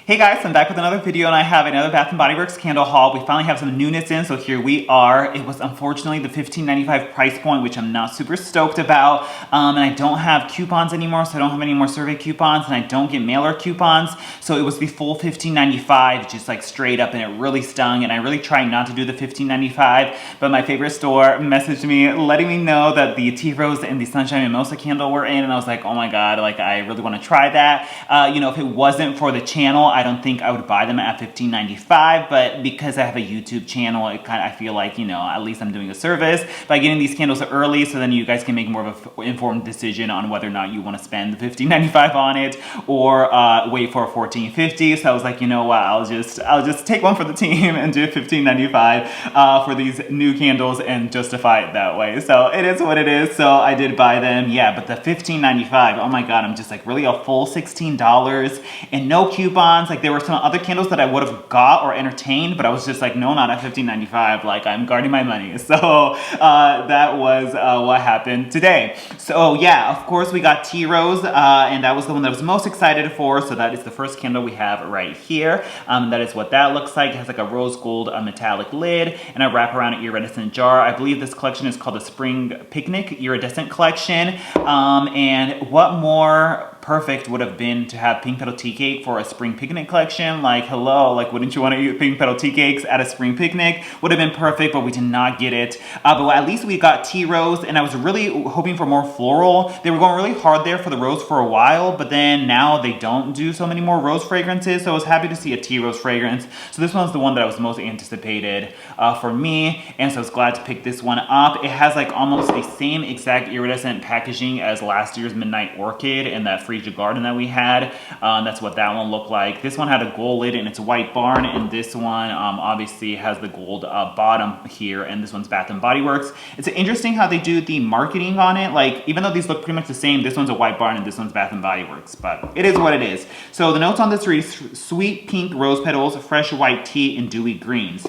Hey guys, I'm back with another video and I have another Bath & Body Works candle haul. We finally have some newness in, so here we are. It was unfortunately the $15.95 price point, which I'm not super stoked about. And I don't have coupons anymore, so I don't have any more survey coupons, and I don't get mailer coupons. So it was the full $15.95, just like straight up, and it really stung. And I really tried not to do the $15.95, but my favorite store messaged me letting me know that the Tea Rose and the Sunshine Mimosa candle were in, and I was like, oh my god, like I really want to try that. If it wasn't for the channel, I don't think I would buy them at $15.95, but because I have a YouTube channel, I feel like, at least I'm doing a service by getting these candles early, so then you guys can make more of an informed decision on whether or not you want to spend the $15.95 on it or wait for $14.50. So I was like, you know what, I'll just take one for the team and do $15.95 for these new candles and justify it that way. So it is what it is. So I did buy them, yeah, but the $15.95, oh my god, I'm just like, really, a full $16 and no coupons? Like, there were some other candles that I would have got or entertained, but I was just like, no, not at $15.95. Like, I'm guarding my money. So that was what happened today. So yeah, of course we got Tea Rose, and that was the one that I was most excited for. So that is the first candle we have right here. That is what that looks like. It has like a rose gold metallic lid and a wraparound iridescent jar. I believe this collection is called the Spring Picnic Iridescent Collection. And what more perfect would have been to have pink petal tea cake for a spring picnic collection. Like, hello, like, wouldn't you want to eat pink petal tea cakes at a spring picnic? Would have been perfect, but we did not get it. But at least we got Tea Rose, and I was really hoping for more floral. They were going really hard there for the rose for a while, but then now they don't do so many more rose fragrances, so I was happy to see a Tea Rose fragrance. So this one's the one that I was most anticipated for me, and so I was glad to pick this one up. It has like almost the same exact iridescent packaging as last year's Midnight Orchid and that Frisia Garden that we had. That's what that one looked like. This one had a gold lid and it's a white barn, and this one obviously has the gold bottom here, and this one's Bath & Body Works. It's interesting how they do the marketing on it. Like, even though these look pretty much the same, this one's a white barn and this one's Bath & Body Works, but it is what it is. So the notes on this read: sweet pink rose petals, fresh white tea, and dewy greens.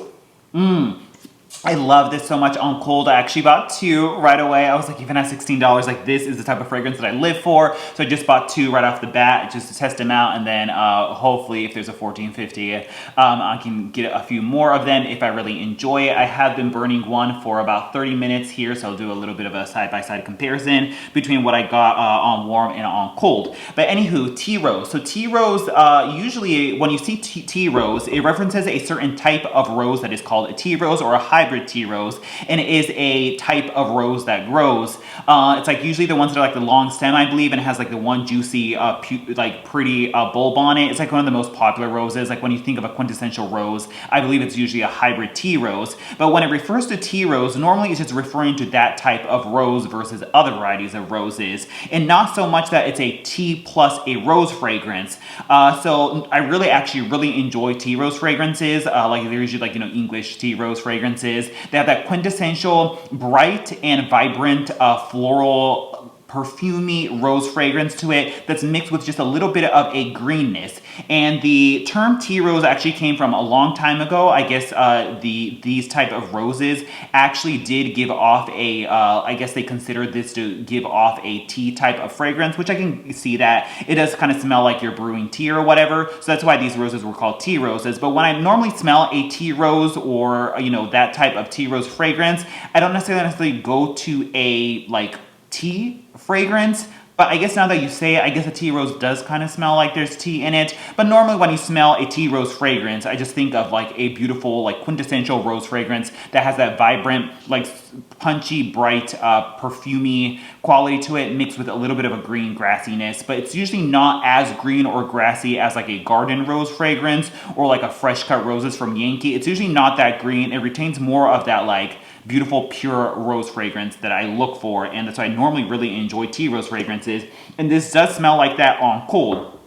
I love this so much on cold. I actually bought two right away. I was like, even at $16, like, this is the type of fragrance that I live for. So I just bought two right off the bat just to test them out, and then hopefully if there's a $14.50, I can get a few more of them if I really enjoy it. I have been burning one for about 30 minutes here, so I'll do a little bit of a side-by-side comparison between what I got on warm and on cold. But anywho, Tea Rose. So Tea Rose, usually when you see Tea Rose, it references a certain type of rose that is called a Tea Rose or a hybrid Tea Rose, and it is a type of rose that grows. It's like usually the ones that are like the long stem, I believe, and it has like the one juicy, like pretty bulb on it. It's like one of the most popular roses. Like when you think of a quintessential rose, I believe it's usually a hybrid tea rose. But when it refers to tea rose, normally it's just referring to that type of rose versus other varieties of roses, and not so much that it's a tea plus a rose fragrance. So I really enjoy tea rose fragrances. Like they're usually like, English tea rose fragrances. They have that quintessential bright and vibrant floral perfumey rose fragrance to it that's mixed with just a little bit of a greenness. And the term tea rose actually came from a long time ago. I guess these type of roses actually did give off a, I guess they considered this to give off a tea type of fragrance, which I can see that. It does kind of smell like you're brewing tea or whatever. So that's why these roses were called tea roses. But when I normally smell a tea rose or, that type of tea rose fragrance, I don't necessarily go to a, like, tea fragrance. But I guess now that you say it, I guess a tea rose does kind of smell like there's tea in it. But normally when you smell a tea rose fragrance, I just think of like a beautiful, like quintessential rose fragrance that has that vibrant, like punchy, bright, perfumey quality to it, mixed with a little bit of a green grassiness. But it's usually not as green or grassy as like a garden rose fragrance or like a fresh cut roses from Yankee. It's usually not that green. It retains more of that like beautiful, pure rose fragrance that I look for, and that's why I normally really enjoy tea rose fragrances, and this does smell like that on cold.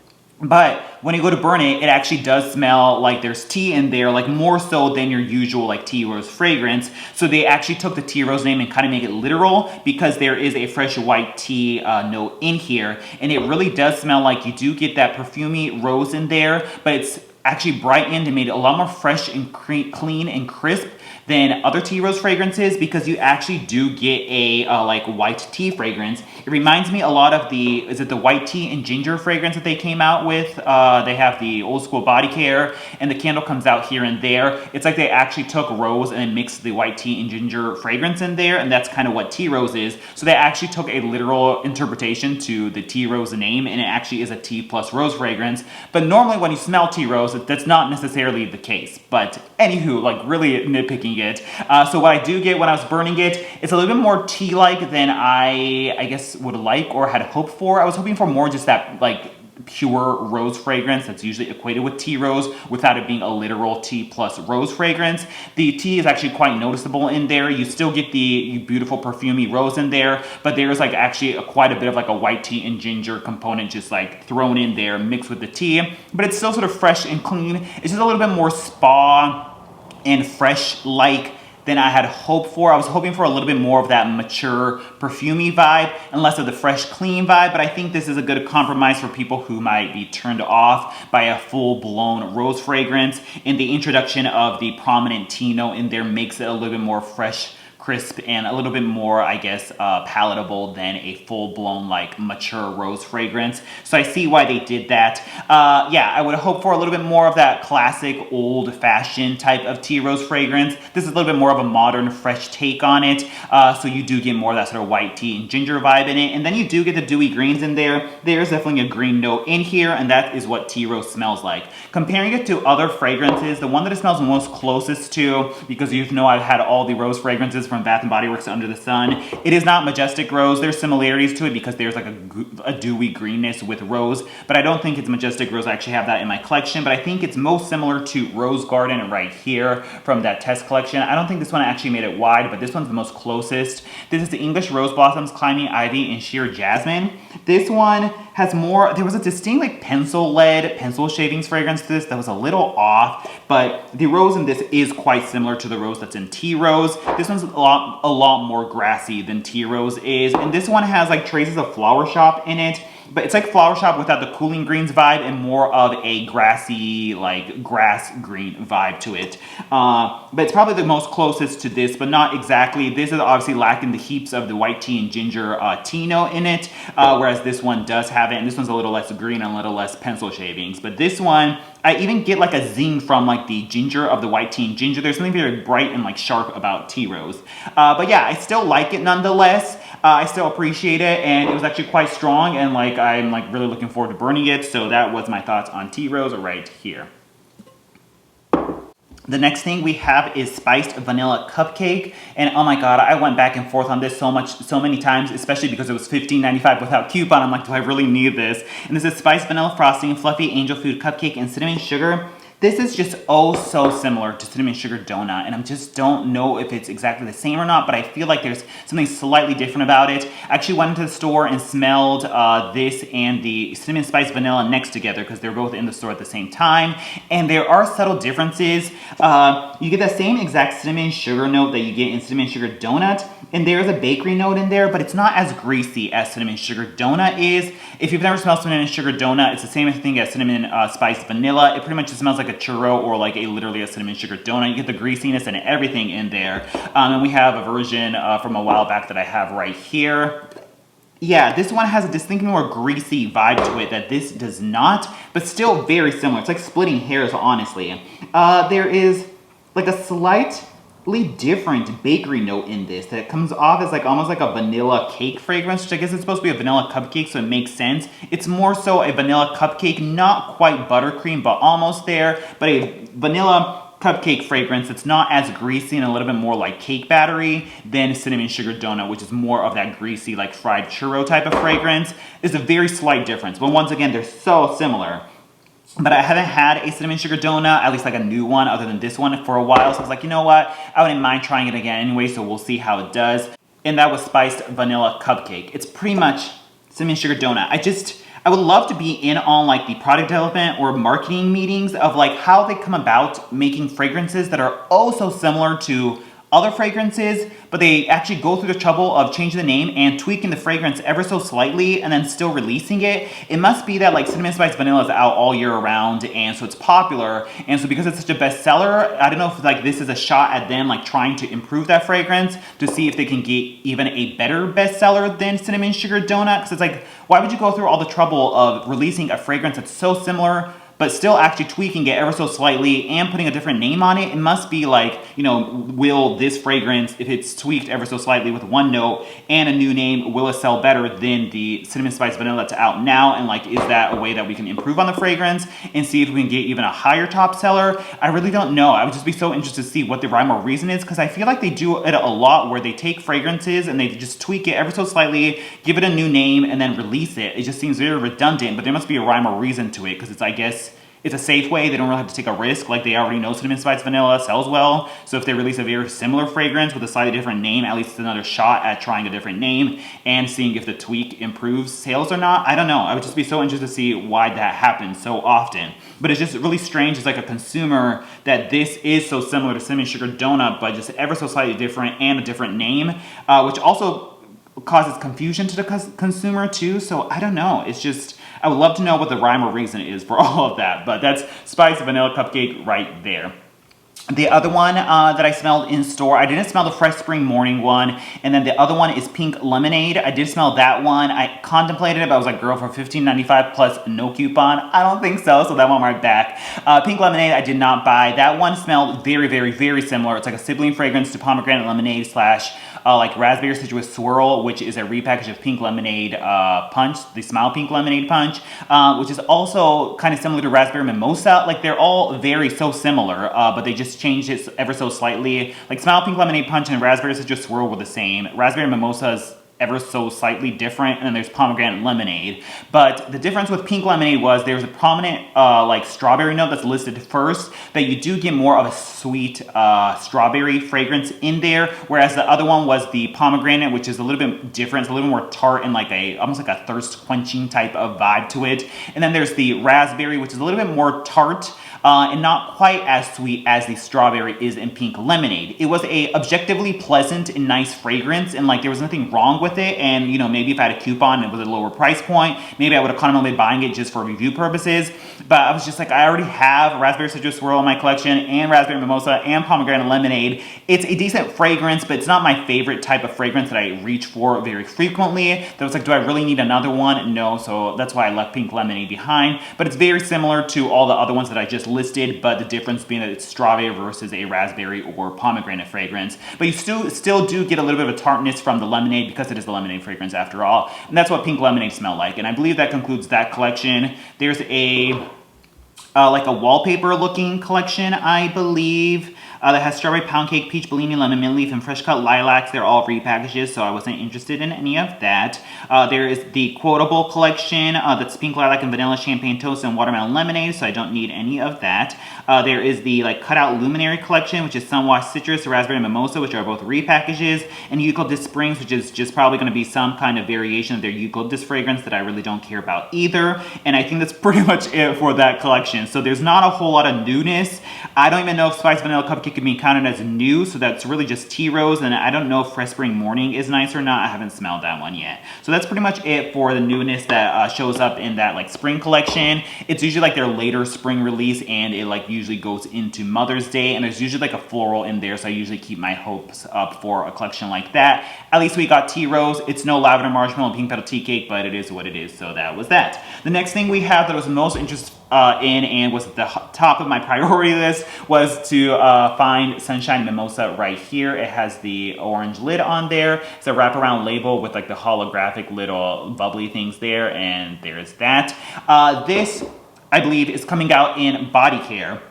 But when you go to burn it, it actually does smell like there's tea in there, like more so than your usual like tea rose fragrance. So they actually took the tea rose name and kind of make it literal, because there is a fresh white tea note in here, and it really does smell like you do get that perfumey rose in there, but it's actually brightened and made it a lot more fresh and clean and crisp than other tea rose fragrances, because you actually do get a like white tea fragrance. It reminds me a lot of the, is it the white tea and ginger fragrance that they came out with? They have the old school body care, and the candle comes out here and there. It's like they actually took rose and mixed the white tea and ginger fragrance in there, and that's kind of what tea rose is. So they actually took a literal interpretation to the tea rose name, and it actually is a tea plus rose fragrance. But normally when you smell tea rose, that's not necessarily the case. But anywho, like really nitpicking it. So what I do get when I was burning it, it's a little bit more tea-like than I guess would like or had hoped for. I was hoping for more just that like pure rose fragrance that's usually equated with tea rose without it being a literal tea plus rose fragrance. The tea is actually quite noticeable in there. You still get the beautiful perfumey rose in there, but there's like actually quite a bit of like a white tea and ginger component just like thrown in there mixed with the tea, but it's still sort of fresh and clean. It's just a little bit more spa and fresh like than I had hoped for. I was hoping for a little bit more of that mature, perfumey vibe and less of the fresh, clean vibe, but I think this is a good compromise for people who might be turned off by a full-blown rose fragrance, and the introduction of the prominent tea note in there makes it a little bit more fresh, crisp, and a little bit more, I guess, palatable than a full-blown, like, mature rose fragrance. So I see why they did that. Yeah, I would hope for a little bit more of that classic, old-fashioned type of tea rose fragrance. This is a little bit more of a modern, fresh take on it. So you do get more of that sort of white tea and ginger vibe in it. And then you do get the dewy greens in there. There's definitely a green note in here, and that is what tea rose smells like. Comparing it to other fragrances, the one that it smells most closest to, because you know I've had all the rose fragrances from Bath & Body Works Under the Sun, it is not Majestic Rose. There's similarities to it because there's like a dewy greenness with rose, but I don't think it's Majestic Rose. I actually have that in my collection, but I think it's most similar to Rose Garden right here from that test collection. I don't think this one actually made it wide, but this one's the most closest. This is the English Rose Blossoms, Climbing Ivy, and Sheer Jasmine. This one has more, there was a distinct like pencil shavings fragrance to this that was a little off, but the rose in this is quite similar to the rose that's in Tea Rose. This one's a lot more grassy than Tea Rose is, and this one has like traces of Flower Shop in it, but it's like Flower Shop without the cooling greens vibe and more of a grassy, like grass green vibe to it. But it's probably the most closest to this, but not exactly. This is obviously lacking the heaps of the white tea and ginger tea note in it, whereas this one does have it, and this one's a little less green and a little less pencil shavings. But this one, I even get like a zing from like the ginger of the white tea and ginger. There's something very bright and like sharp about Tea Rose. But yeah, I still like it nonetheless. I still appreciate it, and it was actually quite strong, and like I'm like really looking forward to burning it. So that was my thoughts on Tea Rose right here. The next thing we have is Spiced Vanilla Cupcake, and oh my god, I went back and forth on this so many times, especially because it was $15.95 without coupon. I'm like, do I really need this? And this is Spiced Vanilla Frosting, Fluffy Angel Food Cupcake, and Cinnamon Sugar. This is just oh so similar to Cinnamon Sugar Donut, and I just don't know if it's exactly the same or not, but I feel like there's something slightly different about it. I actually went into the store and smelled this and the Cinnamon Spice Vanilla next together because they're both in the store at the same time, and there are subtle differences. You get the same exact cinnamon sugar note that you get in Cinnamon Sugar Donut, and there's a bakery note in there, but it's not as greasy as Cinnamon Sugar Donut is. If you've never smelled Cinnamon Sugar Donut, it's the same thing as Cinnamon Spice Vanilla. It pretty much just smells like a churro or like literally a Cinnamon Sugar Donut. You get the greasiness and everything in there. And we have a version from a while back that I have right here. Yeah, this one has a distinctly more greasy vibe to it that this does not, but still very similar. It's like splitting hairs, honestly. There is like a slightly different bakery note in this that comes off as like almost like a vanilla cake fragrance, which I guess it's supposed to be a vanilla cupcake, so it makes sense. It's more so a vanilla cupcake, not quite buttercream, but almost there, but a vanilla cupcake fragrance that's not as greasy and a little bit more like cake battery than Cinnamon Sugar Donut, which is more of that greasy like fried churro type of fragrance. It's a very slight difference, but once again, they're so similar. But I haven't had a Cinnamon Sugar Donut, at least like a new one other than this one, for a while. So I was like, you know what? I wouldn't mind trying it again anyway, so we'll see how it does. And that was Spiced Vanilla Cupcake. It's pretty much Cinnamon Sugar Donut. I would love to be in on like the product development or marketing meetings of like how they come about making fragrances that are oh so similar to other fragrances, but they actually go through the trouble of changing the name and tweaking the fragrance ever so slightly and then still releasing it. It must be that like Cinnamon Spice Vanilla is out all year round, and so it's popular, and so because it's such a bestseller, I don't know if like this is a shot at them like trying to improve that fragrance to see if they can get even a better bestseller than Cinnamon Sugar Donut, because it's like, why would you go through all the trouble of releasing a fragrance that's so similar but still actually tweaking it ever so slightly and putting a different name on it? It must be like, you know, will this fragrance, if it's tweaked ever so slightly with one note and a new name, will it sell better than the Cinnamon Spice Vanilla that's out now? And like, is that a way that we can improve on the fragrance and see if we can get even a higher top seller? I really don't know. I would just be so interested to see what the rhyme or reason is, because I feel like they do it a lot where they take fragrances and they just tweak it ever so slightly, give it a new name, and then release it. It just seems very redundant, but there must be a rhyme or reason to it, because it's, I guess, it's a safe way. They don't really have to take a risk. Like, they already know Cinnamon Spice Vanilla sells well. So if they release a very similar fragrance with a slightly different name, at least it's another shot at trying a different name and seeing if the tweak improves sales or not. I don't know. I would just be so interested to see why that happens so often. But it's just really strange as like a consumer that this is so similar to Cinnamon Sugar Donut, but just ever so slightly different and a different name, which also causes confusion to the consumer too. So I don't know. It's just, I would love to know what the rhyme or reason is for all of that. But that's Spice Vanilla Cupcake right there. The other one that I smelled in store, I didn't smell the Fresh Spring Morning one. And then the other one is Pink Lemonade. I did smell that one. I contemplated it, but I was like, girl, for $15.95 plus no coupon, I don't think so. So that one right back. Pink Lemonade, I did not buy. That one smelled very, very, very similar. It's like a sibling fragrance to Pomegranate Lemonade slash like Raspberry Citrus Swirl, which is a repackage of Pink Lemonade Punch, the Smile Pink Lemonade Punch, which is also kind of similar to Raspberry Mimosa. Like, they're all very so similar, but they just changed it ever so slightly. Like, Smile Pink Lemonade Punch and Raspberry Citrus Swirl were the same. Raspberry Mimosa is ever so slightly different, and then there's Pomegranate Lemonade. But the difference with Pink Lemonade was there's a prominent like strawberry note that's listed first, that you do get more of a sweet strawberry fragrance in there, whereas the other one was the pomegranate, which is a little bit different. It's a little more tart and like a almost like a thirst quenching type of vibe to it. And then there's the raspberry, which is a little bit more tart and not quite as sweet as the strawberry is in Pink Lemonade. It was a objectively pleasant and nice fragrance, and like there was nothing wrong with it. And you know, maybe if I had a coupon and it was a lower price point, maybe I would have contemplated buying it just for review purposes. But I was just like, I already have Raspberry Citrus Swirl in my collection and Raspberry Mimosa and Pomegranate Lemonade. It's a decent fragrance, but it's not my favorite type of fragrance that I reach for very frequently. That was like, do I really need another one? No, so that's why I left Pink Lemonade behind. But it's very similar to all the other ones that I just listed, but the difference being that it's strawberry versus a raspberry or pomegranate fragrance. But you still do get a little bit of a tartness from the lemonade, because it is the lemonade fragrance after all. And that's what Pink Lemonade smelled like. And I believe that concludes that collection. There's a like a wallpaper looking collection, I believe, that has strawberry pound cake, peach bellini, lemon mint leaf, and fresh cut lilacs. They're all repackages, so I wasn't interested in any of that. There is the quotable collection that's pink lilac and vanilla champagne toast and watermelon lemonade, so I don't need any of that. There is the like cutout luminary collection, which is sunwash citrus, raspberry mimosa, which are both repackages, and eucalyptus springs, which is just probably going to be some kind of variation of their eucalyptus fragrance that I really don't care about either. And I think that's pretty much it for that collection. So there's not a whole lot of newness. I don't even know if Spice Vanilla Cupcake can be counted as new, so that's really just tea rose, and I don't know if Fresh Spring Morning is nice or not. I haven't smelled that one yet. So that's pretty much it for the newness that shows up in that like spring collection. It's usually like their later spring release, and it like usually goes into Mother's Day, and there's usually like a floral in there, so I usually keep my hopes up for a collection like that. At least we got tea rose. It's no lavender marshmallow and pink petal tea cake, but it is what it is, so that was that. The next thing we have that was most interesting in and was at the top of my priority list was to find Sunshine Mimosa right here. It has the orange lid on there. It's a wraparound label with like the holographic little bubbly things there, and there's that. This, I believe, is coming out in body care.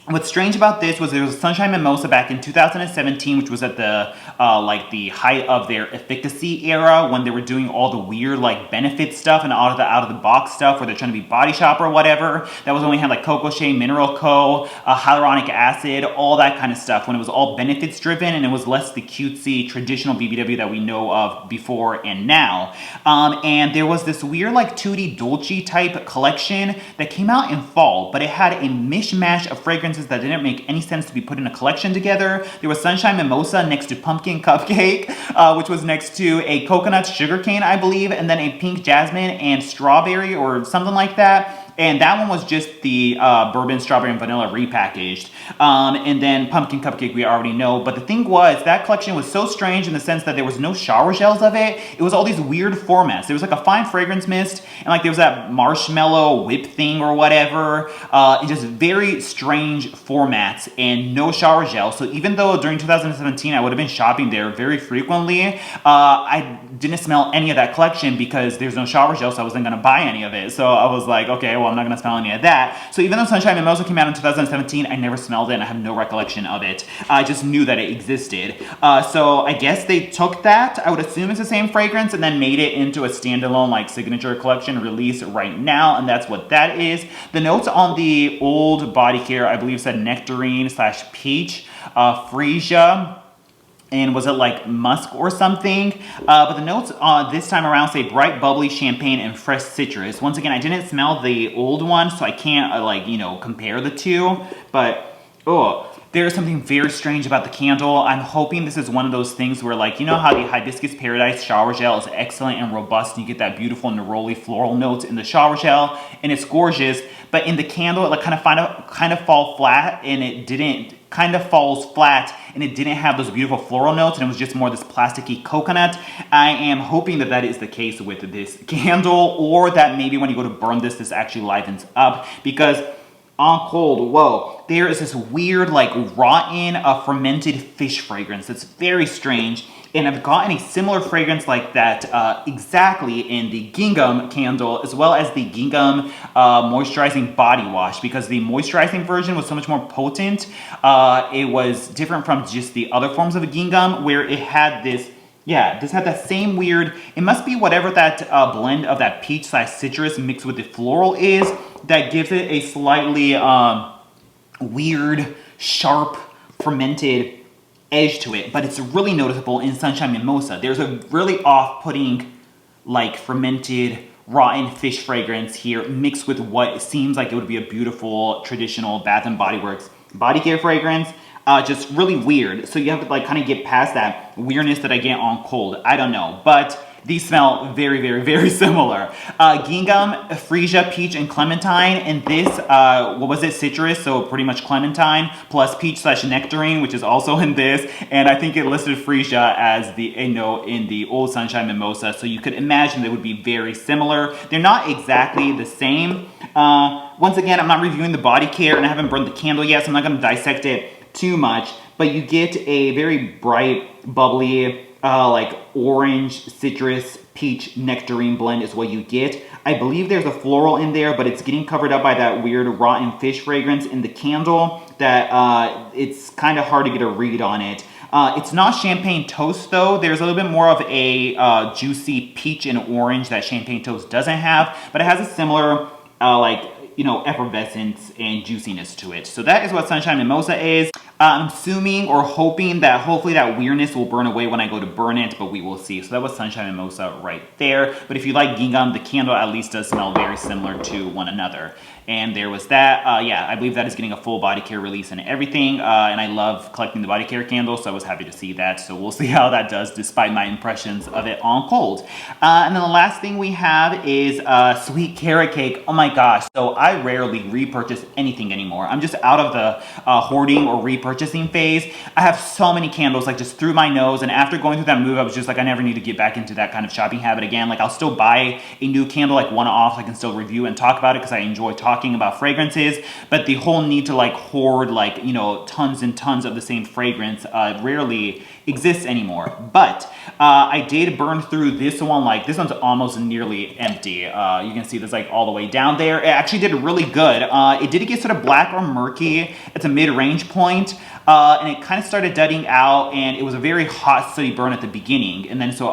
What's strange about this was there was a Sunshine Mimosa back in 2017, which was at the like the height of their efficacy era, when they were doing all the weird like benefit stuff and out of the box stuff where they're trying to be Body Shop or whatever. That was when we had like Cocoa Shea, Mineral Co, hyaluronic acid, all that kind of stuff, when it was all benefits driven and it was less the cutesy traditional BBW that we know of before and now. And there was this weird like Tutti Dolce type collection that came out in fall, but it had a mishmash of fragrances fragrances that didn't make any sense to be put in a collection together. There was Sunshine Mimosa next to Pumpkin Cupcake, which was next to a coconut sugarcane, I believe, and then a pink jasmine and strawberry or something like that. And that one was just the bourbon, strawberry, and vanilla repackaged. And then Pumpkin Cupcake we already know. But the thing was, that collection was so strange in the sense that there was no shower gels of it. It was all these weird formats. There was like a fine fragrance mist, and like there was that marshmallow whip thing or whatever. And just very strange formats and no shower gel. So even though during 2017 I would have been shopping there very frequently, I didn't smell any of that collection because there's no shower gel, so I wasn't going to buy any of it. So I was like, okay, well, I'm not going to smell any of that. So even though Sunshine Mimosa came out in 2017, I never smelled it and I have no recollection of it. I just knew that it existed. So I guess they took that, I would assume it's the same fragrance, and then made it into a standalone like signature collection release right now, and that's what that is. The notes on the old body care, I believe, said nectarine / peach, freesia, and was it like musk or something? But the notes this time around say bright, bubbly champagne and fresh citrus. Once again, I didn't smell the old one, so I can't like, you know, compare the two. But, there's something very strange about the candle. I'm hoping this is one of those things where, like, you know how the Hibiscus Paradise shower gel is excellent and robust, and you get that beautiful neroli floral notes in the shower gel, and it's gorgeous. But in the candle, it like kind of fall flat, and it didn't. Kind of falls flat, and it didn't have those beautiful floral notes, and it was just more this plasticky coconut. I am hoping that that is the case with this candle, or that maybe when you go to burn this, this actually livens up, because on cold, whoa, there is this weird like rotten fermented fish fragrance that's very strange. And I've gotten a similar fragrance like that exactly in the gingham candle, as well as the gingham moisturizing body wash, because the moisturizing version was so much more potent. It was different from just the other forms of gingham, where it had this, this had that same weird, it must be whatever that blend of that peach / citrus mixed with the floral is, that gives it a slightly weird, sharp, fermented edge to it, but it's really noticeable in Sunshine Mimosa. There's a really off-putting, like, fermented, rotten fish fragrance here, mixed with what seems like it would be a beautiful, traditional Bath & Body Works body care fragrance. Just really weird. So you have to, like, kind of get past that weirdness that I get on cold. I don't know, but these smell very, very, very similar. Gingham, freesia, peach, and clementine. And this, what was it? Citrus, so pretty much clementine, plus peach / nectarine, which is also in this. And I think it listed freesia as the note in the old Sunshine Mimosa. So you could imagine they would be very similar. They're not exactly the same. Once again, I'm not reviewing the body care, and I haven't burned the candle yet, so I'm not going to dissect it too much. But you get a very bright, bubbly, like orange, citrus, peach, nectarine blend is what you get. I believe there's a floral in there, but it's getting covered up by that weird rotten fish fragrance in the candle that it's kind of hard to get a read on it. It's not champagne toast though. There's a little bit more of a juicy peach and orange that champagne toast doesn't have, but it has a similar like, you know, effervescence and juiciness to it. So that is what Sunshine Mimosa is. I'm assuming or hoping that hopefully that weirdness will burn away when I go to burn it, but we will see. So that was Sunshine Mimosa right there. But if you like gingham, the candle at least does smell very similar to one another. And there was that. I believe that is getting a full body care release and everything. And I love collecting the body care candles, so I was happy to see that. So we'll see how that does despite my impressions of it on cold. And then the last thing we have is sweet carrot cake. Oh my gosh. So I rarely repurchase anything anymore. I'm just out of the hoarding or repurchasing phase. I have so many candles like just through my nose. And after going through that move, I was just like, I never need to get back into that kind of shopping habit again. Like I'll still buy a new candle like one-off. I can still review and talk about it because I enjoy talking about fragrances, but the whole need to like hoard like, you know, tons and tons of the same fragrance rarely exists anymore. But I did burn through this one. Like this one's almost nearly empty. You can see this like all the way down there. It actually did really good. It did get sort of black or murky. It's a mid-range point. And it kind of started dudding out, and it was a very hot, sooty burn at the beginning. And then so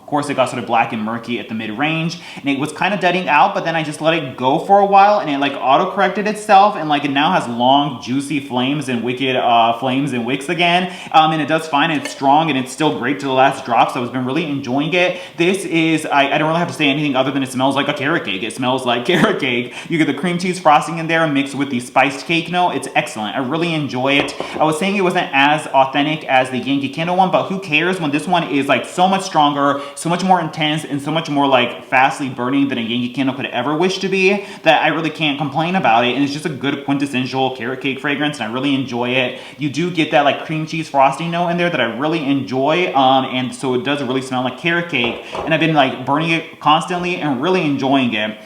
course, it got sort of black and murky at the mid-range, and it was kind of deading out, but then I just let it go for a while, and it like auto-corrected itself, and like it now has long, juicy flames and wicked flames and wicks again, and it does fine, and it's strong, and it's still great to the last drop, so I've been really enjoying it. This is, I don't really have to say anything other than it smells like a carrot cake. It smells like carrot cake. You get the cream cheese frosting in there mixed with the spiced cake note. It's excellent. I really enjoy it. I was saying it wasn't as authentic as the Yankee Candle one, but who cares when this one is like so much stronger, so much more intense, and so much more like fastly burning than a Yankee Candle could ever wish to be, that I really can't complain about it. And it's just a good quintessential carrot cake fragrance, and I really enjoy it. You do get that like cream cheese frosting note in there that I really enjoy, and so it does really smell like carrot cake, and I've been like burning it constantly and really enjoying it.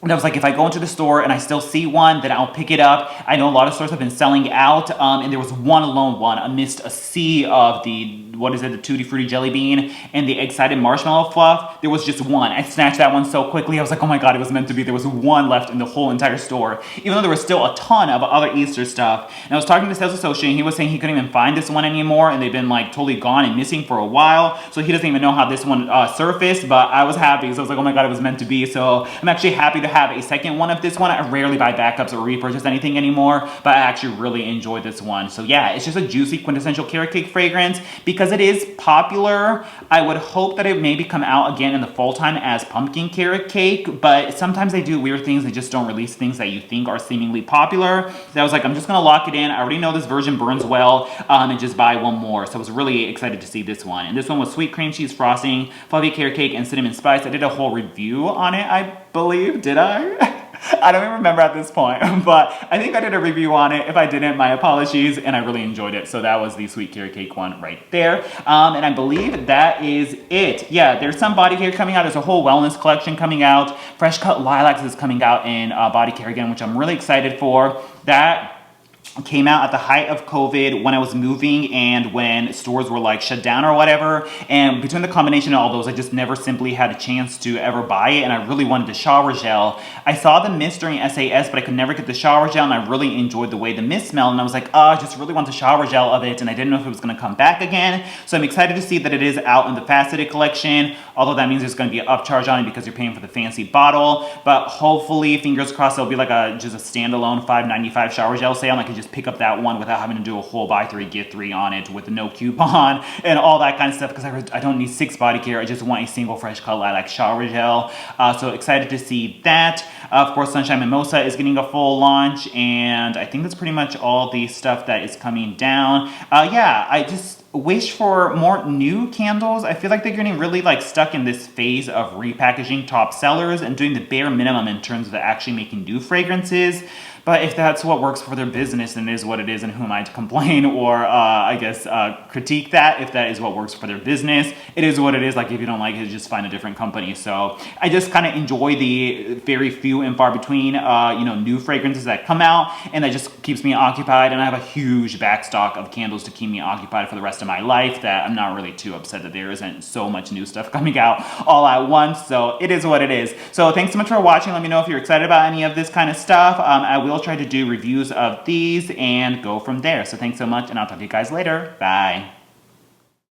And I was like, if I go into the store and I still see one, then I'll pick it up. I know a lot of stores have been selling out, and there was one alone one amidst a sea of the, what is it, the Tutti Frutti Jelly Bean and the Excited Marshmallow Fluff. There was just one. I snatched that one so quickly. I was like, oh my God, it was meant to be. There was one left in the whole entire store, even though there was still a ton of other Easter stuff. And I was talking to the sales associate, and he was saying he couldn't even find this one anymore, and they've been like totally gone and missing for a while. So he doesn't even know how this one surfaced, but I was happy. So I was like, oh my God, it was meant to be. So I'm actually happy to have a second one of this one. I rarely buy backups or repurchase anything anymore, but I actually really enjoy this one. So yeah, it's just a juicy quintessential carrot cake fragrance. Because it is popular, I would hope that it maybe come out again in the fall time as pumpkin carrot cake, but sometimes they do weird things. They just don't release things that you think are seemingly popular. So I was like, I'm just gonna lock it in. I already know this version burns well, and just buy one more. So I was really excited to see this one. And this one was sweet cream cheese frosting, fluffy carrot cake, and cinnamon spice. I did a whole review on it, I believe. Did I? I don't even remember at this point, but I think I did a review on it. If I didn't, my apologies, and I really enjoyed it. So that was the sweet carrot cake one right there. And I believe that is it. Yeah, there's some body care coming out. There's a whole wellness collection coming out. Fresh Cut Lilacs is coming out in body care again, which I'm really excited for. That came out at the height of COVID when I was moving and when stores were like shut down or whatever. And between the combination of all those, I just never simply had a chance to ever buy it. And I really wanted the shower gel. I saw the mist during SAS, but I could never get the shower gel. And I really enjoyed the way the mist smelled. And I was like, oh, I just really want the shower gel of it. And I didn't know if it was going to come back again. So I'm excited to see that it is out in the faceted collection. Although that means there's going to be an upcharge on it because you're paying for the fancy bottle. But hopefully, fingers crossed, it'll be like just a standalone $5.95 shower gel sale. And I can just pick up that one without having to do a whole buy three get three on it with no coupon and all that kind of stuff, because I don't need 6 body care. I just want a single Fresh Cut Lilac shower gel. So excited to see that. Of course, Sunshine Mimosa is getting a full launch, and I think that's pretty much all the stuff that is coming down. Yeah, I just wish for more new candles. I feel like they're getting really like stuck in this phase of repackaging top sellers and doing the bare minimum in terms of actually making new fragrances. But if that's what works for their business, then it is what it is, and who am I to complain or, I guess, critique that? If that is what works for their business, it is what it is. Like, if you don't like it, just find a different company. So I just kind of enjoy the very few and far between, new fragrances that come out, and that just keeps me occupied. And I have a huge backstock of candles to keep me occupied for the rest of my life that I'm not really too upset that there isn't so much new stuff coming out all at once. So it is what it is. So thanks so much for watching. Let me know if you're excited about any of this kind of stuff. I will try to do reviews of these and go from there. So thanks so much, and I'll talk to you guys later. Bye.